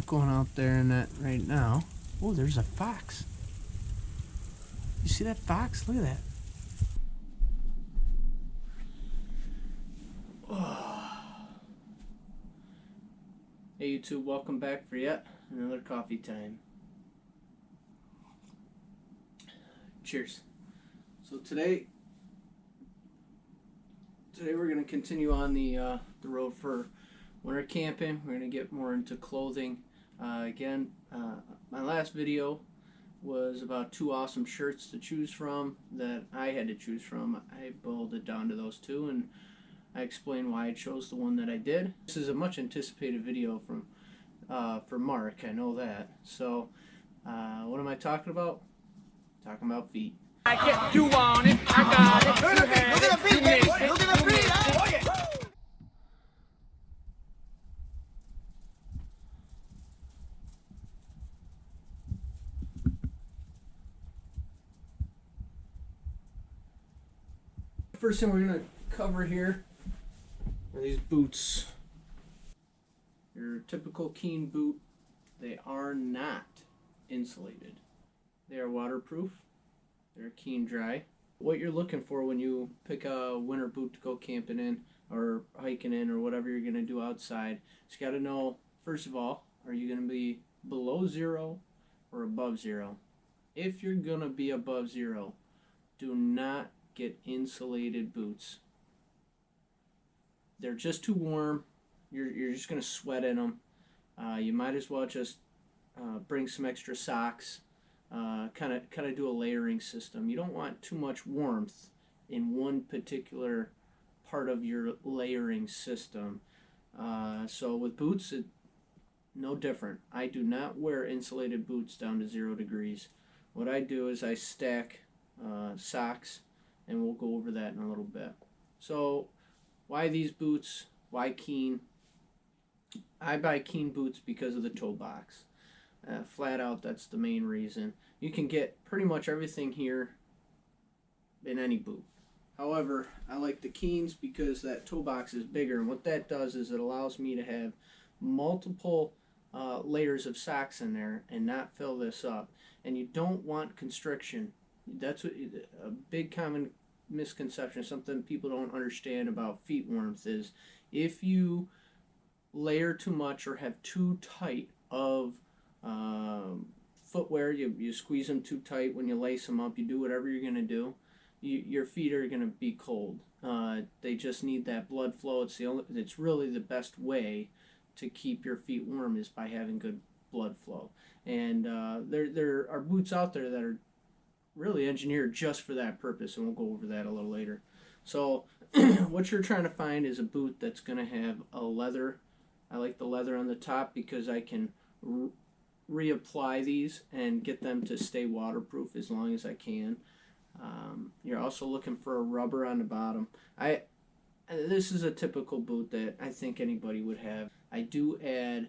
not going out there in that right now. Oh, there's a fox. You see that fox? Look at that. Oh. Hey YouTube, welcome back for yet another coffee time. Cheers. So today we're going to continue on the road for winter camping. We're going to get more into clothing. My last video was about 2 awesome shirts to choose from that I had to choose from. I boiled it down to those 2, and I explained why I chose the one that I did. This is a much anticipated video for Mark, I know that. So what am I talking about? Talking about feet. I guess you want it, I got it, you had it, you missed it, look at the feet, oh yeah. First thing we're going to cover here are these boots. Your typical Keen boot, they are not insulated. They are waterproof. They're Keen dry. What you're looking for when you pick a winter boot to go camping in or hiking in or whatever you're going to do outside, is you got to know, first of all, are you going to be below 0 or above 0? If you're going to be above 0, do not get insulated boots. They're just too warm. You're just going to sweat in them. You might as well just bring some extra socks. Kind of do a layering system. You don't want too much warmth in one particular part of your layering system. So with boots, no different. I do not wear insulated boots down to 0 degrees. What I do is I stack socks, and we'll go over that in a little bit. So why these boots? Why Keen? I buy Keen boots because of the toe box. Flat out, that's the main reason. You can get pretty much everything here in any boot. However, I like the Keens because that toe box is bigger, and what that does is it allows me to have multiple layers of socks in there and not fill this up. And you don't want constriction. That's what a big common misconception, something people don't understand about feet warmth is if you layer too much or have too tight of footwear, you squeeze them too tight when you lace them up, you do whatever you're going to do, your feet are going to be cold. They just need that blood flow. It's really the best way to keep your feet warm is by having good blood flow. And there are boots out there that are really engineered just for that purpose, and we'll go over that a little later. So what you're trying to find is a boot that's going to have a leather. I like the leather on the top because I can reapply these and get them to stay waterproof as long as I can. You're also looking for a rubber on the bottom. This is a typical boot that I think anybody would have. I do add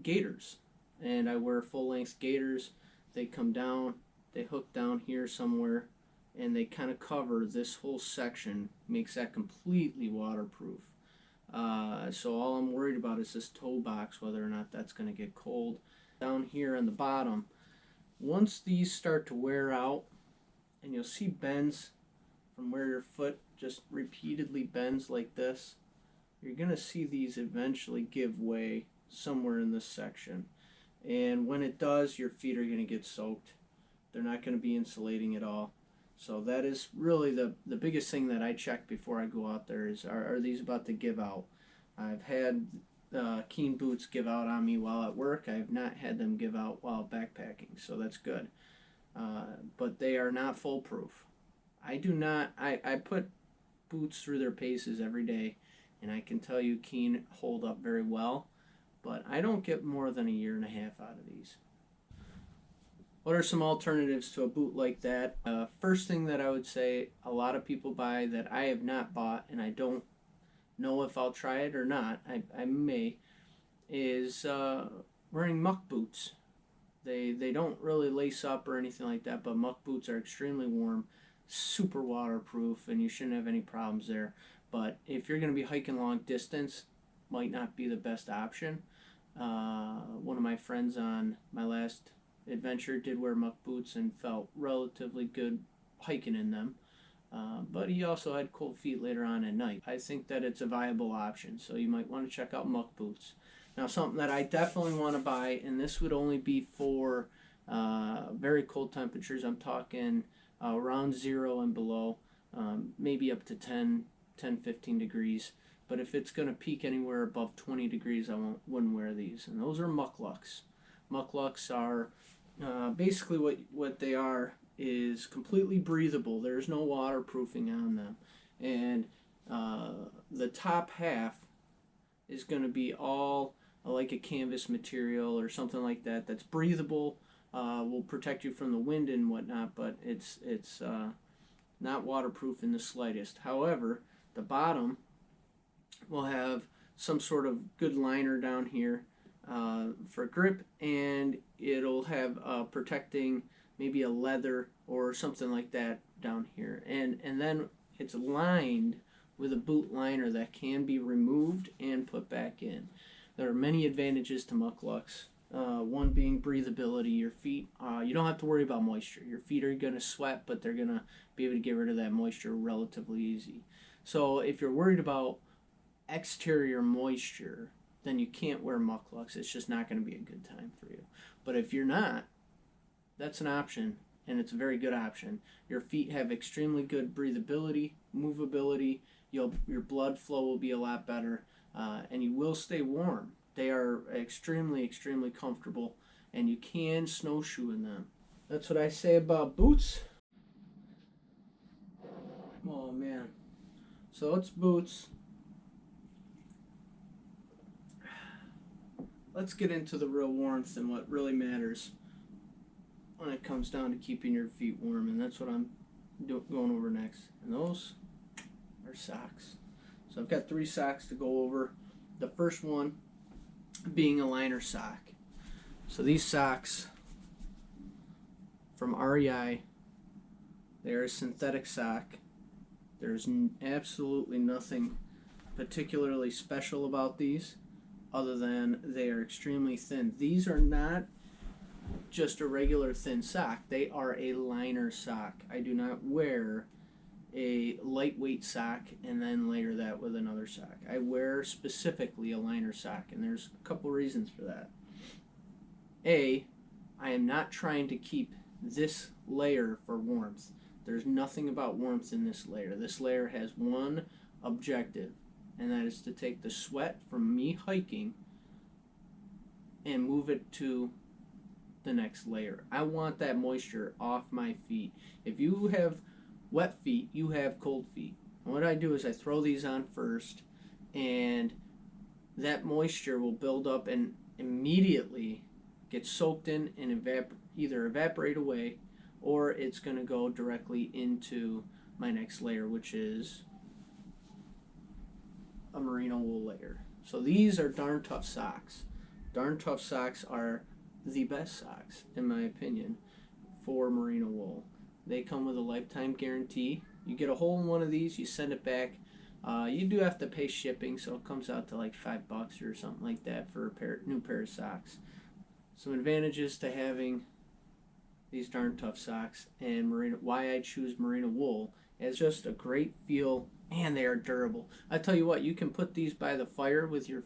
gaiters, and I wear full-length gaiters. They come down, they hook down here somewhere, and they kind of cover this whole section, makes that completely waterproof. So all I'm worried about is this toe box, whether or not that's going to get cold. Down here on the bottom, once these start to wear out, and you'll see bends from where your foot just repeatedly bends like this, you're going to see these eventually give way somewhere in this section. And when it does, your feet are going to get soaked. They're not going to be insulating at all. So that is really the biggest thing that I check before I go out there is, are these about to give out? I've had Keen boots give out on me while at work. I have not had them give out while backpacking, so that's good. But they are not foolproof. I put boots through their paces every day, and I can tell you Keen hold up very well, but I don't get more than 1.5 years out of these. What are some alternatives to a boot like that? First thing that I would say a lot of people buy that I have not bought, and I don't know if I'll try it or not, I may, is wearing muck boots. They don't really lace up or anything like that, but muck boots are extremely warm, super waterproof, and you shouldn't have any problems there. But if you're going to be hiking long distance, might not be the best option. One of my friends on my last adventure did wear muck boots and felt relatively good hiking in them. But he also had cold feet later on at night. I think that it's a viable option, so you might want to check out muck boots. Now, something that I definitely want to buy, and this would only be for very cold temperatures. I'm talking around 0 and below, maybe up to 15 degrees. But if it's going to peak anywhere above 20 degrees, wouldn't wear these. And those are mucklucks. Mucklucks are basically what they are is completely breathable. There's no waterproofing on them. And the top half is going to be all like a canvas material or something like that that's breathable, will protect you from the wind and whatnot, but it's not waterproof in the slightest. However, the bottom will have some sort of good liner down here for grip, and it'll have protecting maybe a leather or something like that down here, and then it's lined with a boot liner that can be removed and put back in. There are many advantages to mucklucks. One being breathability. Your feet, you don't have to worry about moisture. Your feet are going to sweat, but they're going to be able to get rid of that moisture relatively easy. So if you're worried about exterior moisture, then you can't wear mucklucks. It's just not going to be a good time for you. But if you're not, that's an option, and it's a very good option. Your feet have extremely good breathability, movability. Your blood flow will be a lot better, and you will stay warm. They are extremely, extremely comfortable, and you can snowshoe in them. That's what I say about boots. Oh man. So it's boots. Let's get into the real warmth and what really matters when it comes down to keeping your feet warm, and that's what I'm going over next. And those are socks. So I've got 3 socks to go over. The first one being a liner sock. So these socks from REI, they're a synthetic sock. There's absolutely nothing particularly special about these other than they are extremely thin. These are not just a regular thin sock. They are a liner sock. I do not wear a lightweight sock and then layer that with another sock. I wear specifically a liner sock, and there's a couple reasons for that. A, I am not trying to keep this layer for warmth. There's nothing about warmth in this layer. This layer has one objective, and that is to take the sweat from me hiking and move it to the next layer. I want that moisture off my feet. If you have wet feet, you have cold feet. And what I do is I throw these on first, and that moisture will build up and immediately get soaked in and either evaporate away, or it's going to go directly into my next layer, which is a merino wool layer. So these are darn tough socks. Darn tough socks are the best socks, in my opinion, for merino wool. They come with a lifetime guarantee. You get a hole in one of these, you send it back. You do have to pay shipping, so it comes out to like $5 or something like that for a new pair of socks. Some advantages to having these darn tough socks, and why I choose merino wool is just a great feel, and they are durable. I tell you what, you can put these by the fire with your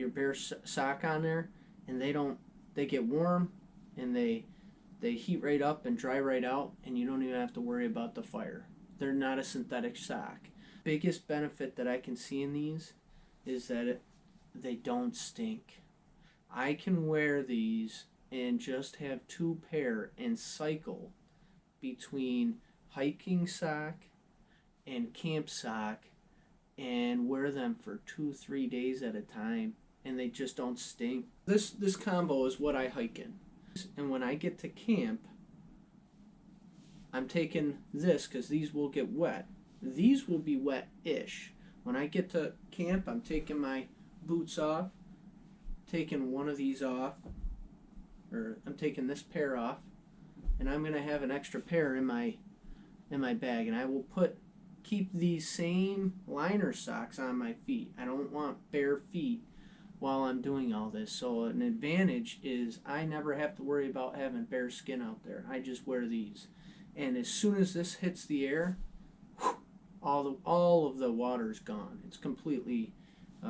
bare sock on there, and they get warm, and they heat right up and dry right out, and you don't even have to worry about the fire. They're not a synthetic sock. Biggest benefit that I can see in these is that they don't stink. I can wear these and just have 2 pair and cycle between hiking sock and camp sock and wear them for 2-3 days at a time, and they just don't stink. This combo is what I hike in. And when I get to camp, I'm taking this because these will get wet. These will be wet-ish. When I get to camp, I'm taking my boots off, taking one of these off, or I'm taking this pair off, and I'm going to have an extra pair in my bag, and I will keep these same liner socks on my feet. I don't want bare feet while I'm doing all this. So an advantage is I never have to worry about having bare skin out there. I just wear these. And as soon as this hits the air, all of the water's gone. It's completely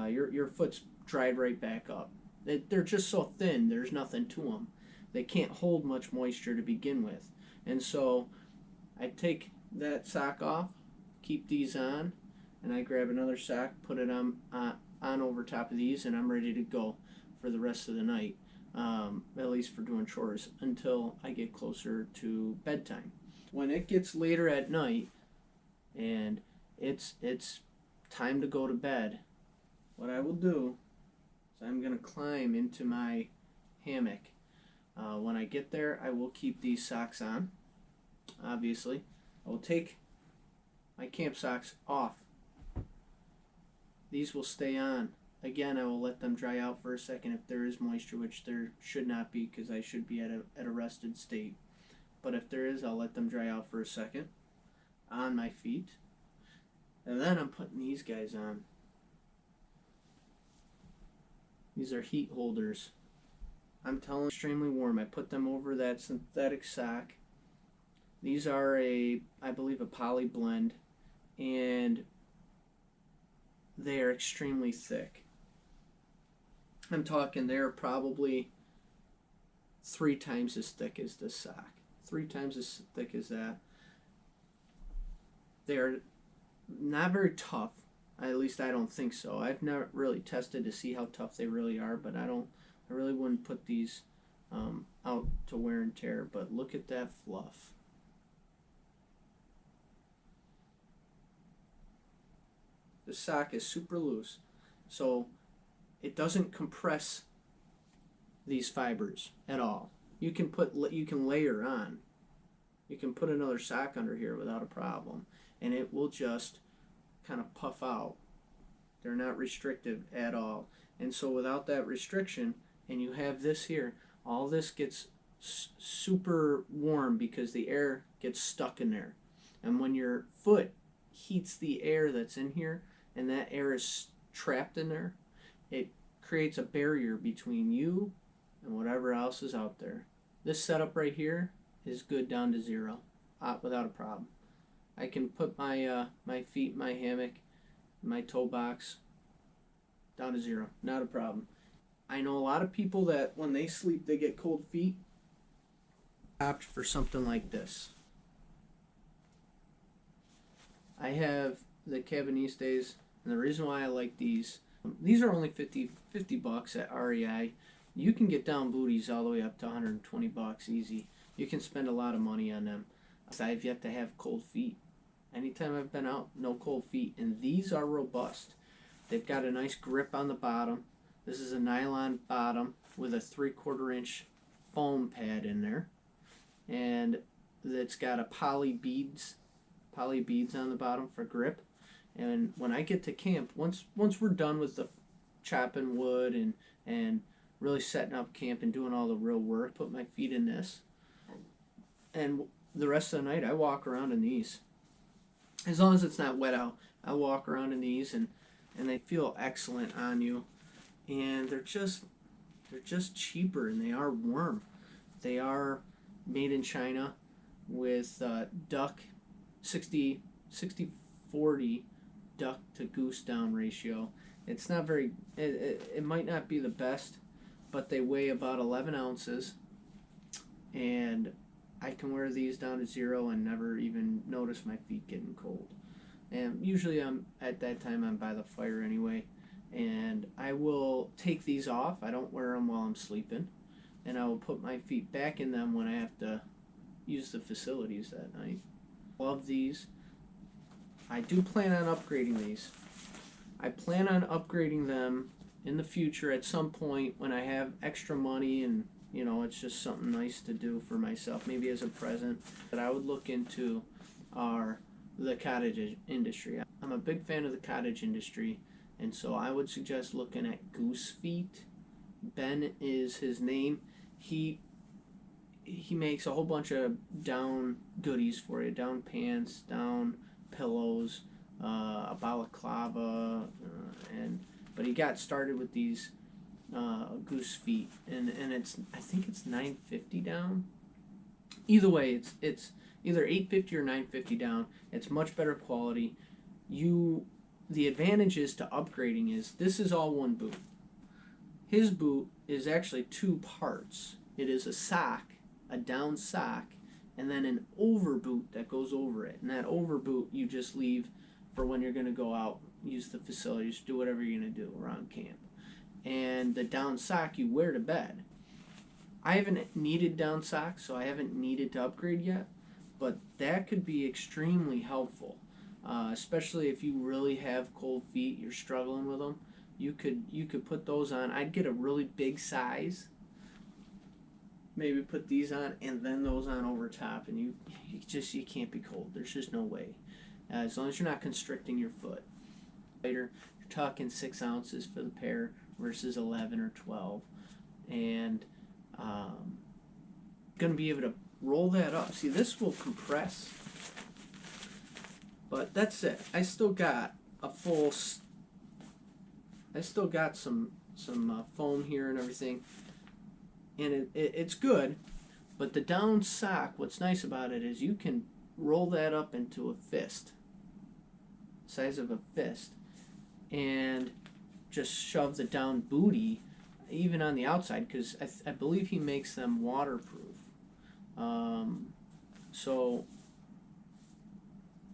your foot's dried right back up. They're just so thin. There's nothing to them. They can't hold much moisture to begin with. And so I take that sock off, keep these on, and I grab another sock, put it on over top of these, and I'm ready to go for the rest of the night, at least for doing chores until I get closer to bedtime. When it gets later at night and it's time to go to bed, what I will do is I'm gonna climb into my hammock. When I get there, I will keep these socks on. Obviously, I will take my camp socks off. These will stay on. Again, I will let them dry out for a second if there is moisture, which there should not be because I should be at a rested state. But if there is, I'll let them dry out for a second on my feet. And then I'm putting these guys on. These are heat holders. I'm telling you, extremely warm. I put them over that synthetic sock. These are I believe a poly blend, and they are extremely thick. I'm talking they're probably 3 times as thick as this sock. 3 times as thick as that. They're not very tough. At least I don't think so. I've never really tested to see how tough they really are, but I really wouldn't put these out to wear and tear. But look at that fluff. The sock is super loose, so it doesn't compress these fibers at all. You can layer on. You can put another sock under here without a problem, and it will just kind of puff out. They're not restrictive at all. And so without that restriction, and you have this here, all this gets super warm because the air gets stuck in there. And when your foot heats the air that's in here, and that air is trapped in there, it creates a barrier between you and whatever else is out there. This setup right here is good down to 0 without a problem. I can put my feet in my hammock, my toe box, down to 0. Not a problem. I know a lot of people that when they sleep they get cold feet. Opt for something like this. I have the Cabanistes, and the reason why I like these are only 50 bucks at REI. You can get down booties all the way up to 120 bucks easy. You can spend a lot of money on them. I've yet to have cold feet. Anytime I've been out, no cold feet. And these are robust. They've got a nice grip on the bottom. This is a nylon bottom with a 3/4 inch foam pad in there. And it's got a poly beads on the bottom for grip. And when I get to camp, once we're done with the chopping wood and really setting up camp and doing all the real work, put my feet in this. And the rest of the night I walk around in these. As long as it's not wet out, I walk around in these and they feel excellent on you. And they're just cheaper, and they are warm. They are made in China with duck 60-40 duck to goose down ratio. It's not very, it might not be the best, but they weigh about 11 ounces, and I can wear these down to 0 and never even notice my feet getting cold. And usually at that time I'm by the fire anyway, and I will take these off. I don't wear them while I'm sleeping, and I will put my feet back in them when I have to use the facilities that night. Love these. I do plan on upgrading these. I plan on upgrading them in the future at some point when I have extra money, and it's just something nice to do for myself, maybe as a present. That I would look into are the cottage industry. I'm a big fan of the cottage industry, and so I would suggest looking at Goose Feet. Ben is his name. He makes a whole bunch of down goodies for you, down pants, down pillows, a balaclava, but he got started with these Goose Feet, and I think it's $9.50 down. Either way, it's either $8.50 or $9.50 down. It's much better quality. The advantage is to upgrading is this is all one boot. His boot is actually two parts. It is a sock, a down sock, and then an over boot that goes over it. And that over boot you just leave for when you're going to go out, use the facilities, do whatever you're going to do around camp. And the down sock you wear to bed. I haven't needed down socks, so I haven't needed to upgrade yet, but that could be extremely helpful, especially if you really have cold feet, you're struggling with them. You could put those on. I'd get a really big size, maybe put these on and then those on over top, and you can't be cold. There's just no way, as long as you're not constricting your foot. Later, you're talking 6 ounces for the pair versus 11 or 12, and going to be able to roll that up. See, this will compress, but that's it. I still got some foam here and everything, and it's good. But the down sock, what's nice about it is you can roll that up into a fist, size of a fist, and just shove the down booty even on the outside, because I believe he makes them waterproof. So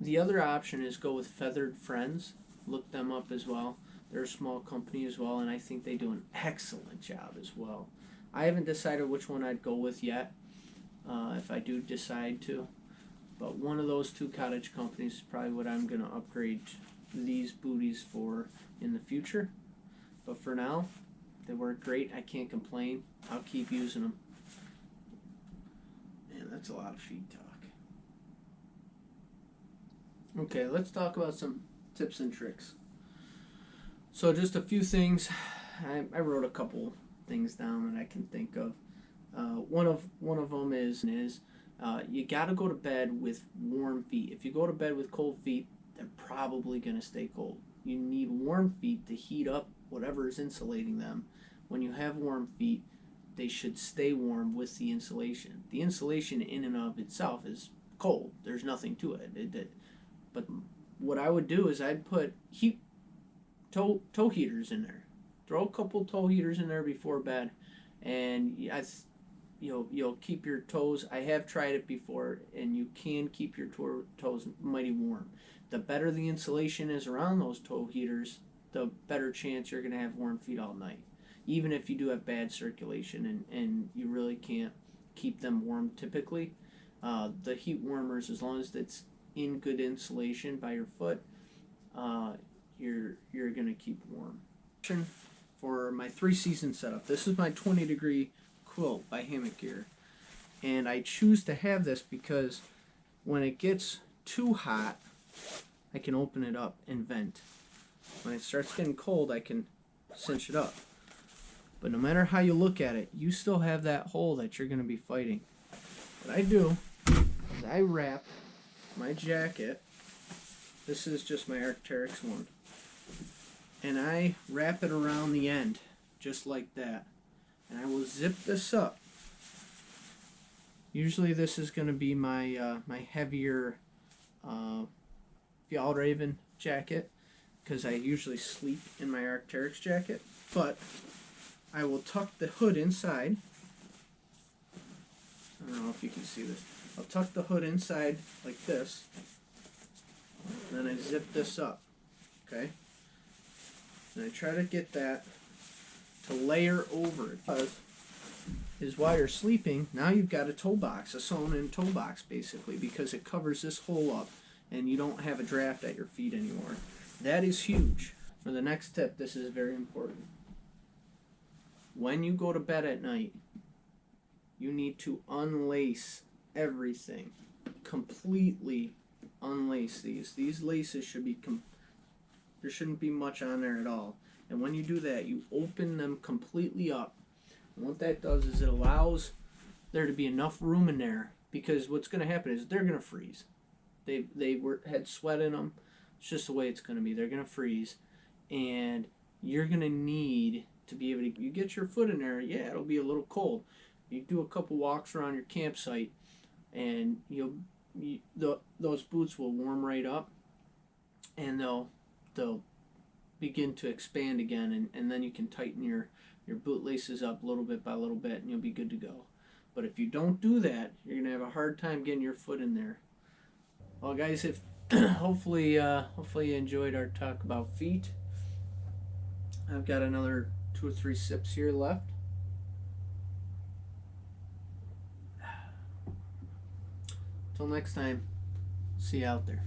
the other option is go with Feathered Friends. Look them up as well. They're a small company as well, and I think they do an excellent job as well. I haven't decided which one I'd go with yet, if I do decide to. But one of those two cottage companies is probably what I'm going to upgrade these booties for in the future. But for now, they work great. I can't complain. I'll keep using them. Man, that's a lot of feet talk. Okay, let's talk about some tips and tricks. So just a few things. I wrote a couple things down that I can think of. One of them is you got to go to bed with warm feet. If you go to bed with cold feet, they're probably going to stay cold. You need warm feet to heat up whatever is insulating them. When you have warm feet, they should stay warm with the insulation. The insulation in and of itself is cold. There's nothing to it. But what I would do is I'd put toe heaters in there. Throw a couple toe heaters in there before bed, and you'll keep your toes. I have tried it before, and you can keep your toes mighty warm. The better the insulation is around those toe heaters, the better chance you're going to have warm feet all night. Even if you do have bad circulation and you really can't keep them warm typically, the heat warmers, as long as it's in good insulation by your foot, you're going to keep warm. For my 3-season setup, this is my 20-degree quilt by Hammock Gear, and I choose to have this because when it gets too hot, I can open it up and vent. When it starts getting cold, I can cinch it up. But no matter how you look at it, you still have that hole that you're going to be fighting. What I do is I wrap my jacket. This is just my Arc'teryx one. And I wrap it around the end, just like that. And I will zip this up. Usually this is going to be my my heavier Fjallraven jacket, because I usually sleep in my Arc'teryx jacket. But I will tuck the hood inside. I don't know if you can see this. I'll tuck the hood inside like this. And then I zip this up. Okay? And I try to get that to layer over it. Because while you're sleeping, now you've got a toe box, a sewn-in toe box basically, because it covers this hole up and you don't have a draft at your feet anymore. That is huge. For the next tip, this is very important. When you go to bed at night, you need to unlace everything. Completely unlace these. These laces should be there shouldn't be much on there at all. And when you do that, you open them completely up. And what that does is it allows there to be enough room in there, because what's going to happen is they're going to freeze. They had sweat in them. It's just the way it's going to be. They're going to freeze, and you're going to need to be able to, you get your foot in there, yeah, it'll be a little cold. You do a couple walks around your campsite, and those boots will warm right up, and they'll begin to expand again, and then you can tighten your boot laces up little bit by little bit, and you'll be good to go. But if you don't do that, you're gonna have a hard time getting your foot in there. Well, guys, if hopefully you enjoyed our talk about feet. I've got another 2 or 3 sips here left. Till next time, see you out there.